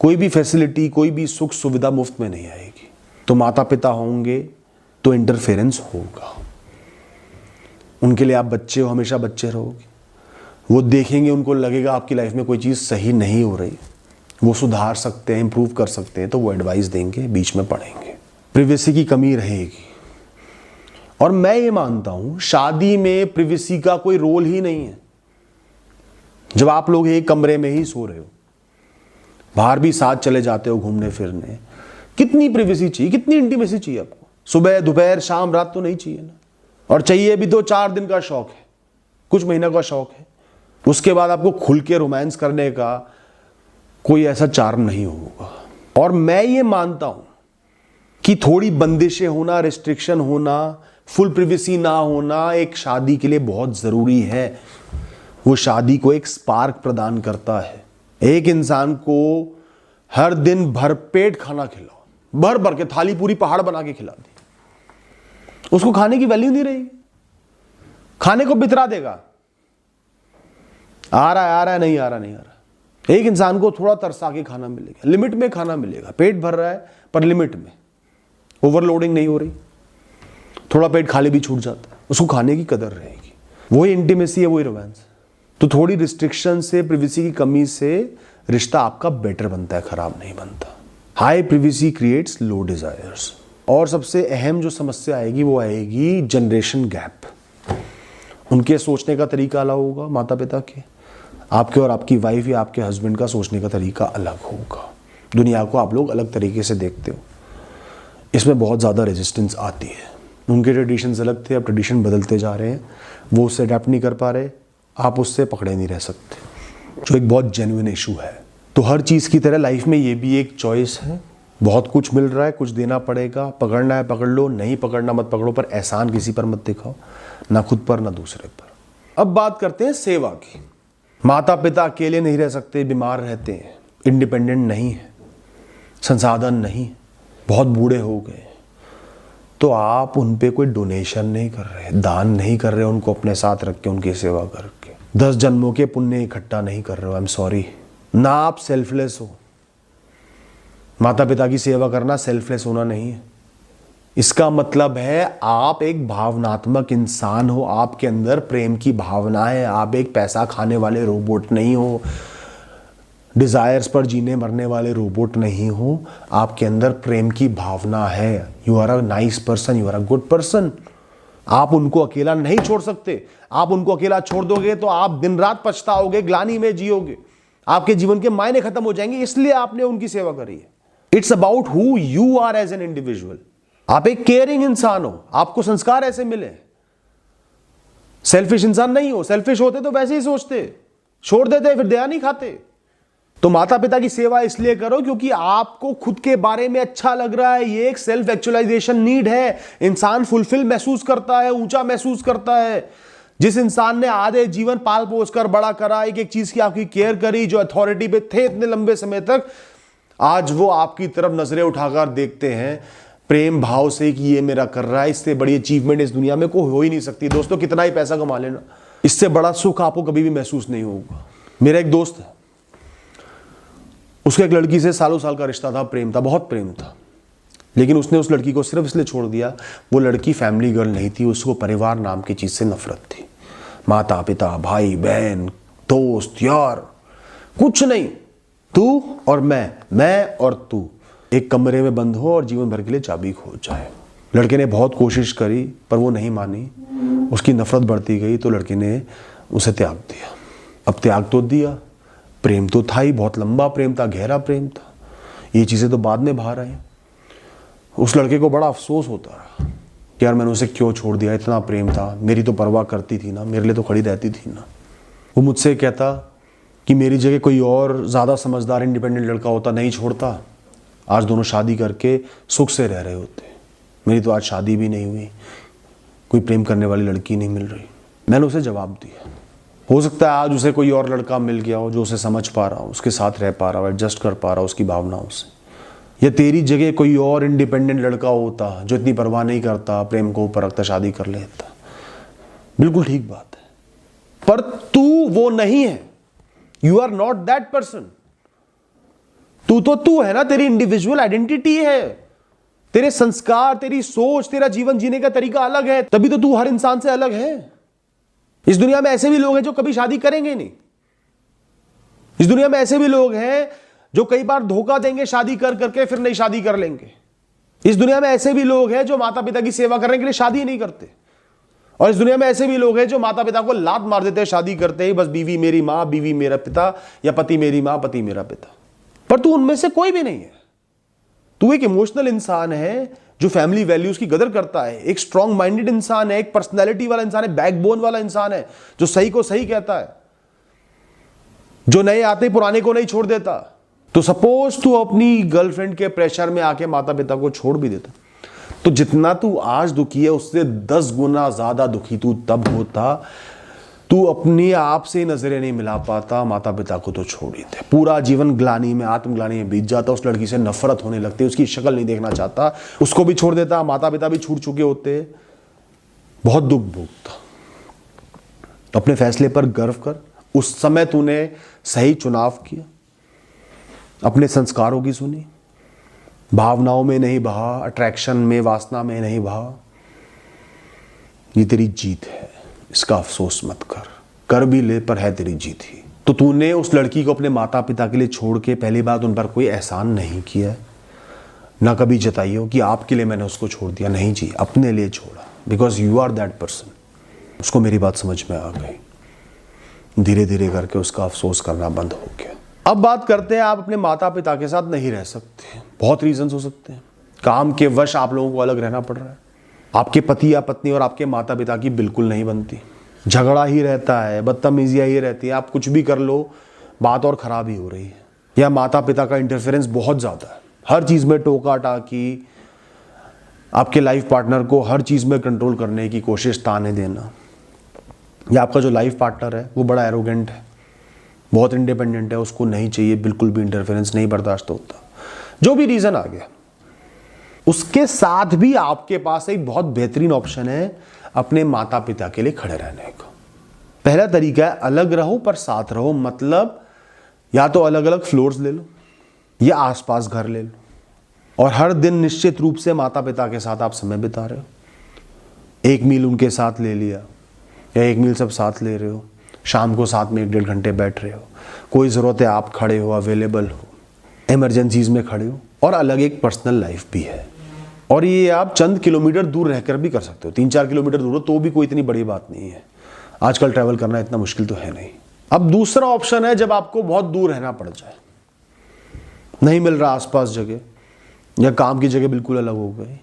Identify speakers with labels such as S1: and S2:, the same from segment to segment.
S1: कोई भी फैसिलिटी, कोई भी सुख सुविधा मुफ्त में नहीं आएगी। तो माता पिता होंगे तो इंटरफेरेंस होगा। उनके लिए आप बच्चे हो, हमेशा बच्चे रहोगे। वो देखेंगे, उनको लगेगा आपकी लाइफ में कोई चीज़ सही नहीं हो रही, वो सुधार सकते हैं, इंप्रूव कर सकते हैं, तो वो एडवाइस देंगे, बीच में पढ़ेंगे। प्रिवेसी की कमी रहेगी। और मैं ये मानता हूं शादी में प्रिवेसी का कोई रोल ही नहीं है। जब आप लोग एक कमरे में ही सो रहे हो, बाहर भी साथ चले जाते हो घूमने फिरने, कितनी प्रिवेसी चाहिए, कितनी इंटीमेसी चाहिए आपको? सुबह दोपहर शाम रात तो नहीं चाहिए ना। और चाहिए भी 2-4 दिन का शौक है, कुछ महीनों का शौक है, उसके बाद आपको खुल के रोमांस करने का कोई ऐसा चार्म नहीं होगा। और मैं ये मानता हूं कि थोड़ी बंदिशें होना, रिस्ट्रिक्शन होना, फुल प्रिवेसी ना होना एक शादी के लिए बहुत जरूरी है। वो शादी को एक स्पार्क प्रदान करता है। एक इंसान को हर दिन भरपेट खाना खिलाओ, भर भर के थाली पूरी पहाड़ बना के खिला दी, उसको खाने की वैल्यू नहीं रहेगी, खाने को बितरा देगा। आ रहा है, नहीं आ रहा। एक इंसान को थोड़ा तरसा के खाना मिलेगा, लिमिट में खाना मिलेगा, पेट भर रहा है पर लिमिट में, ओवरलोडिंग नहीं हो रही, थोड़ा पेट खाली भी छूट जाता है, उसको खाने की कदर रहेगी। वही इंटीमेसी है, वही रोमांस। तो थोड़ी रिस्ट्रिक्शन से, प्रिवेसी की कमी से रिश्ता आपका बेटर बनता है, खराब नहीं बनता। हाई प्रिवेसी क्रिएट्स लो डिजायर्स। और सबसे अहम जो समस्या आएगी वो आएगी जनरेशन गैप। उनके सोचने का तरीका अलग होगा, माता पिता के, आपके और आपकी वाइफ या आपके हस्बैंड का सोचने का तरीका अलग होगा। दुनिया को आप लोग अलग तरीके से देखते हो, इसमें बहुत ज़्यादा रेजिस्टेंस आती है। उनके ट्रेडिशंस अलग थे, अब ट्रेडिशन बदलते जा रहे हैं, वो उससे अडेप्ट नहीं कर पा रहे, आप उससे पकड़े नहीं रह सकते, जो एक बहुत जेन्युइन इशू है। तो हर चीज़ की तरह लाइफ में ये भी एक चॉइस है। बहुत कुछ मिल रहा है, कुछ देना पड़ेगा, पकड़ना है पकड़ लो, नहीं पकड़ना मत पकड़ो, पर एहसान किसी पर मत दिखाओ, ना खुद पर ना दूसरे पर। अब बात करते हैं सेवा की। माता पिता अकेले नहीं रह सकते, बीमार रहते हैं, इंडिपेंडेंट नहीं है, संसाधन नहीं, बहुत बूढ़े हो गए, तो आप उन पे कोई डोनेशन नहीं कर रहे, दान नहीं कर रहे, उनको अपने साथ रख के उनकी सेवा करके 10 जन्मों के पुण्य इकट्ठा नहीं कर रहे हो। I am sorry. ना आप सेल्फलेस हो। माता पिता की सेवा करना सेल्फलेस होना नहीं है। इसका मतलब है आप एक भावनात्मक इंसान हो, आपके अंदर प्रेम की भावना है, आप एक पैसा खाने वाले रोबोट नहीं हो, डिजायर्स पर जीने मरने वाले रोबोट नहीं हो, आपके अंदर प्रेम की भावना है। You are a nice person, you are a good person. आप उनको अकेला नहीं छोड़ सकते। आप उनको अकेला छोड़ दोगे तो आप दिन रात पछताओगे, ग्लानि में जियोगे, आपके जीवन के मायने खत्म हो जाएंगे। इसलिए आपने उनकी सेवा करी है। It's about who you are as an individual. आप एक केयरिंग इंसान हो, आपको संस्कार ऐसे मिले। सेल्फिश इंसान नहीं हो। सेल्फिश होते तो वैसे ही सोचते, छोड़ देते, फिर दया नहीं खाते। तो माता पिता की सेवा इसलिए करो क्योंकि आपको खुद के बारे में अच्छा लग रहा है। ये एक सेल्फ एक्चुअलाइजेशन नीड है। इंसान फुलफिल महसूस करता है, ऊंचा महसूस करता है। जिस इंसान ने आधे जीवन पाल पोस कर बड़ा करा, एक एक चीज की आपकी केयर करी, जो अथॉरिटी पे थे इतने लंबे समय तक, आज वो आपकी तरफ नजरें उठाकर देखते हैं प्रेम भाव से कि ये मेरा कर रहा है। इससे बड़ी अचीवमेंट इस दुनिया में कोई हो ही नहीं सकती। दोस्तों, कितना ही पैसा कमा लेना, इससे बड़ा सुख आपको कभी भी महसूस नहीं होगा। मेरा एक दोस्त है, उसके एक लड़की से सालों साल का रिश्ता था, प्रेम था, बहुत प्रेम था, लेकिन उसने उस लड़की को सिर्फ इसलिए छोड़ दिया, वो लड़की फैमिली गर्ल नहीं थी, उसको परिवार नाम की चीज से नफरत थी। माता पिता, भाई बहन, दोस्त यार, कुछ नहीं, तू और मैं और तू एक कमरे में बंद हो और जीवन भर के लिए चाबी खो जाए। लड़के ने बहुत कोशिश करी पर वो नहीं मानी, उसकी नफरत बढ़ती गई, तो लड़के ने उसे त्याग दिया। अब त्याग तो दिया, प्रेम तो था ही, बहुत लंबा प्रेम था, गहरा प्रेम था, ये चीजें तो बाद में बाहर आई। उस लड़के को बड़ा अफसोस होता रहा कि यार मैंने उसे क्यों छोड़ दिया, इतना प्रेम था, मेरी तो परवाह करती थी ना, मेरे लिए तो खड़ी रहती थी ना। वो मुझसे कहता कि मेरी जगह कोई और ज़्यादा समझदार इंडिपेंडेंट लड़का होता, नहीं छोड़ता, आज दोनों शादी करके सुख से रह रहे होते। मेरी तो आज शादी भी नहीं हुई, कोई प्रेम करने वाली लड़की नहीं मिल रही। मैंने उसे जवाब दिया, हो सकता है आज उसे कोई और लड़का मिल गया हो जो उसे समझ पा रहा हो, उसके साथ रह पा रहा हो, एडजस्ट कर पा रहा हो उसकी भावनाओं से, या तेरी जगह कोई और इंडिपेंडेंट लड़का होता जो इतनी परवाह नहीं करता, प्रेम को ऊपर रखता, शादी कर लेता। बिल्कुल ठीक बात है, पर तू वो नहीं है। You are not that person. तू तू है ना, तेरी इंडिविजुअल आइडेंटिटी है, तेरे संस्कार, तेरी सोच, तेरा जीवन जीने का तरीका अलग है, तभी तो तू हर इंसान से अलग है। इस दुनिया में ऐसे भी लोग हैं जो कभी शादी करेंगे नहीं। इस दुनिया में ऐसे भी लोग हैं जो कई बार धोखा देंगे शादी कर करके, फिर नई शादी कर लेंगे। इस दुनिया में ऐसे भी लोग हैं जो माता पिता की सेवा करने के लिए शादी नहीं करते। और इस दुनिया में ऐसे भी लोग हैं जो माता पिता को लात मार देते हैं शादी करते ही, बस बीवी मेरी मां, बीवी मेरा पिता, या पति मेरी मां, पति मेरा पिता। पर तू उनमें से कोई भी नहीं है। तू एक इमोशनल इंसान है जो फैमिली वैल्यूज की कदर करता है, एक स्ट्रॉन्ग माइंडेड इंसान है, एक पर्सनैलिटी वाला इंसान है, बैकबोन वाला इंसान है, जो सही को सही कहता है, जो नए आते पुराने को नहीं छोड़ देता। तो सपोज तू अपनी गर्लफ्रेंड के प्रेशर में आके माता पिता को छोड़ भी देता, तो जितना तू आज दुखी है उससे 10 गुना ज्यादा दुखी तू तब होता। तू अपने आप से नजरें नहीं मिला पाता, माता पिता को तो छोड़ ही दे। पूरा जीवन ग्लानी में, आत्मग्लानी में बीत जाता, उस लड़की से नफरत होने लगती, उसकी शक्ल नहीं देखना चाहता, उसको भी छोड़ देता, माता पिता भी छूट चुके होते, बहुत दुख भोगता। अपने फैसले पर गर्व कर, उस समय तूने सही चुनाव किया, अपने संस्कारों की सुनी, भावनाओं में नहीं बहा, अट्रैक्शन में, वासना में नहीं बहा। ये तेरी जीत है, इसका अफसोस मत कर भी ले, पर है तेरी जीत ही। तो तूने उस लड़की को अपने माता पिता के लिए छोड़ के पहली बात उन पर कोई एहसान नहीं किया, ना कभी जताई हो कि आपके लिए मैंने उसको छोड़ दिया। नहीं जी, अपने लिए छोड़ा, because you are that person. उसको मेरी बात समझ में आ गई, धीरे धीरे करके उसका अफसोस करना बंद हो गया। अब बात करते हैं, आप अपने माता पिता के साथ नहीं रह सकते, बहुत रीजंस हो सकते हैं। काम के वश आप लोगों को अलग रहना पड़ रहा है, आपके पति या पत्नी और आपके माता पिता की बिल्कुल नहीं बनती, झगड़ा ही रहता है, बदतमीजियां ही रहती है, आप कुछ भी कर लो बात और खराब ही हो रही है, या माता पिता का इंटरफेरेंस बहुत ज़्यादा है, हर चीज़ में टोका टाकी, आपके लाइफ पार्टनर को हर चीज़ में कंट्रोल करने की कोशिश, ताने देना, या आपका जो लाइफ पार्टनर है वो बड़ा एरोगेंट है, बहुत इंडिपेंडेंट है, उसको नहीं चाहिए बिल्कुल भी इंटरफेरेंस, नहीं बर्दाश्त होता, जो भी रीज़न आ गया, उसके साथ भी आपके पास एक बहुत बेहतरीन ऑप्शन है अपने माता पिता के लिए खड़े रहने का। पहला तरीका है अलग रहो पर साथ रहो, मतलब या तो अलग अलग फ्लोर्स ले लो या आसपास घर ले लो, और हर दिन निश्चित रूप से माता पिता के साथ आप समय बिता रहे हो। एक मील उनके साथ ले लिया या एक मील सब साथ ले रहे हो, शाम को साथ में 1-1.5 घंटे बैठ रहे हो, कोई ज़रूरत है आप खड़े हो, अवेलेबल हो, इमरजेंसीज में खड़े हो, और अलग एक पर्सनल लाइफ भी है। और ये आप चंद किलोमीटर दूर रहकर भी कर सकते हो, 3-4 किलोमीटर दूर हो तो भी कोई इतनी बड़ी बात नहीं है, आजकल ट्रैवल करना इतना मुश्किल तो है नहीं। अब दूसरा ऑप्शन है जब आपको बहुत दूर रहना पड़ जाए, नहीं मिल रहा आसपास जगह, या काम की जगह बिल्कुल अलग हो गई,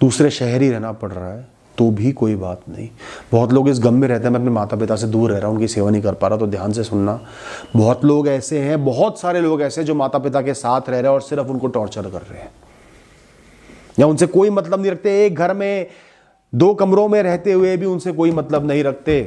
S1: दूसरे शहर ही रहना पड़ रहा है, तो भी कोई बात नहीं। बहुत लोग इस गम में रहते हैं, मैं अपने माता पिता से दूर रह रहा हूँ, उनकी सेवा नहीं कर पा रहा, तो ध्यान से सुनना। बहुत लोग ऐसे हैं, बहुत सारे लोग ऐसे जो माता पिता के साथ रह रहे हैं और सिर्फ उनको टॉर्चर कर रहे हैं, या उनसे कोई मतलब नहीं रखते, एक घर में 2 कमरों में रहते हुए भी उनसे कोई मतलब नहीं रखते।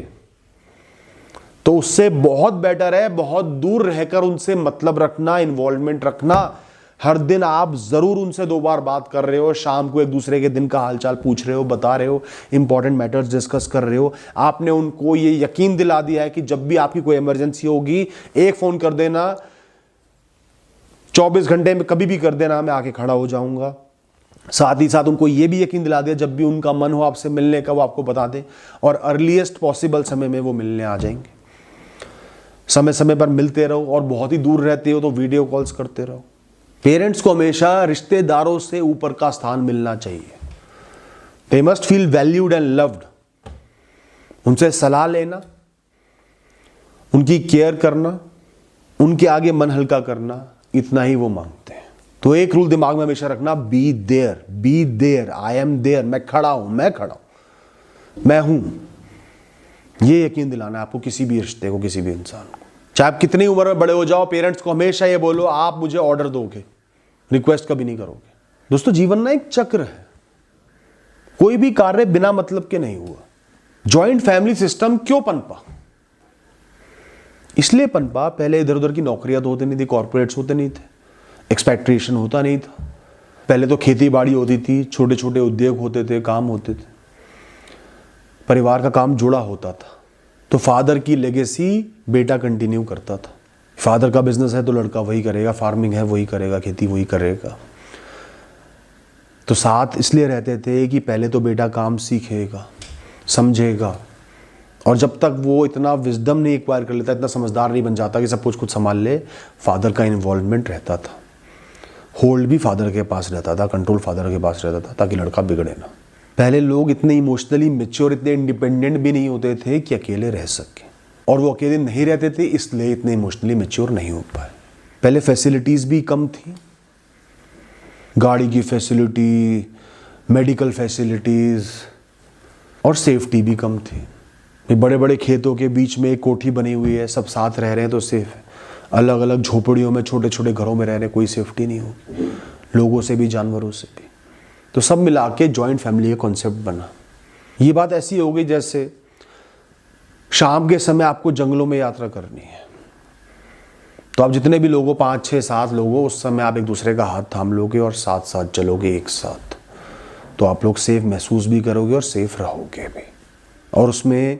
S1: तो उससे बहुत बेटर है बहुत दूर रहकर उनसे मतलब रखना, इन्वॉल्वमेंट रखना। हर दिन आप जरूर उनसे 2 बार बात कर रहे हो, शाम को एक दूसरे के दिन का हालचाल पूछ रहे हो, बता रहे हो, इंपॉर्टेंट मैटर्स डिस्कस कर रहे हो। आपने उनको ये यकीन दिला दिया है कि जब भी आपकी कोई इमरजेंसी होगी, एक फोन कर देना, 24 घंटे में कभी भी कर देना, मैं आके खड़ा हो जाऊंगा। साथ ही साथ उनको ये भी यकीन दिला दिया जब भी उनका मन हो आपसे मिलने का वो आपको बता दें, और अर्लीस्ट पॉसिबल समय में वो मिलने आ जाएंगे। समय समय पर मिलते रहो, और बहुत ही दूर रहते हो तो वीडियो कॉल्स करते रहो। पेरेंट्स को हमेशा रिश्तेदारों से ऊपर का स्थान मिलना चाहिए। They must feel valued and loved. उनसे सलाह लेना, उनकी केयर करना, उनके आगे मन हल्का करना, इतना ही वो मांगते हैं। तो एक रूल दिमाग में हमेशा रखना, be there, I am there, मैं खड़ा हूं, मैं हूं। ये यकीन दिलाना है आपको किसी भी रिश्ते को, किसी भी इंसान को। चाहे आप कितनी उम्र में बड़े हो जाओ, पेरेंट्स को हमेशा ये बोलो, आप मुझे ऑर्डर दोगे, रिक्वेस्ट कभी नहीं करोगे। दोस्तों, जीवन ना एक चक्र है, कोई भी कार्य बिना मतलब के नहीं हुआ। जॉइंट फैमिली सिस्टम क्यों पनपा? इसलिए पनपा, पहले इधर उधर की नौकरियां तो होती नहीं थी, कॉर्पोरेट्स होते नहीं थे, एक्सपेक्ट्रेशन होता नहीं था। पहले तो खेती बाड़ी होती थी, छोटे छोटे उद्योग होते थे, काम होते थे, परिवार का काम जुड़ा होता था, तो फादर की लेगेसी बेटा कंटिन्यू करता था। फादर का बिजनेस है तो लड़का वही करेगा, फार्मिंग है वही करेगा, खेती वही करेगा। तो साथ इसलिए रहते थे कि पहले तो बेटा काम सीखेगा, समझेगा, और जब तक वो इतना विजडम नहीं एक्वायर कर लेता, इतना समझदार नहीं बन जाता कि सब कुछ खुद संभाल ले, फादर का इन्वॉल्वमेंट रहता था। होल्ड भी फादर के पास रहता था, कंट्रोल फादर के पास रहता था, ताकि लड़का बिगड़े ना। पहले लोग इतने इमोशनली मैच्योर, इतने इंडिपेंडेंट भी नहीं होते थे कि अकेले रह सके, और वो अकेले नहीं रहते थे इसलिए इतने इमोशनली मैच्योर नहीं हो पाए। पहले फैसिलिटीज़ भी कम थी, गाड़ी की फैसिलिटी, मेडिकल फैसिलिटीज़, और सेफ्टी भी कम थी। बड़े बड़े खेतों के बीच में एक कोठी बनी हुई है, सब साथ रह रहे हैं तो सेफ है। अलग अलग झोपड़ियों में, छोटे छोटे घरों में रह रहे हैं, कोई सेफ्टी नहीं होगी, लोगों से भी जानवरों से भी। तो सब मिला के जॉइंट फैमिली का कॉन्सेप्ट बना। ये बात ऐसी हो गई जैसे शाम के समय आपको जंगलों में यात्रा करनी है, तो आप जितने भी लोगों, 5, 6, 7 लोगों, उस समय आप एक दूसरे का हाथ थाम लोगे और साथ साथ चलोगे एक साथ, तो आप लोग सेफ महसूस भी करोगे और सेफ रहोगे भी। और उसमें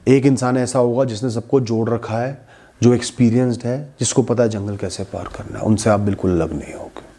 S1: एक इंसान ऐसा होगा जिसने सबको जोड़ रखा है, जो एक्सपीरियंस्ड है, जिसको पता है जंगल कैसे पार करना है, उनसे आप बिल्कुल अलग नहीं होगे।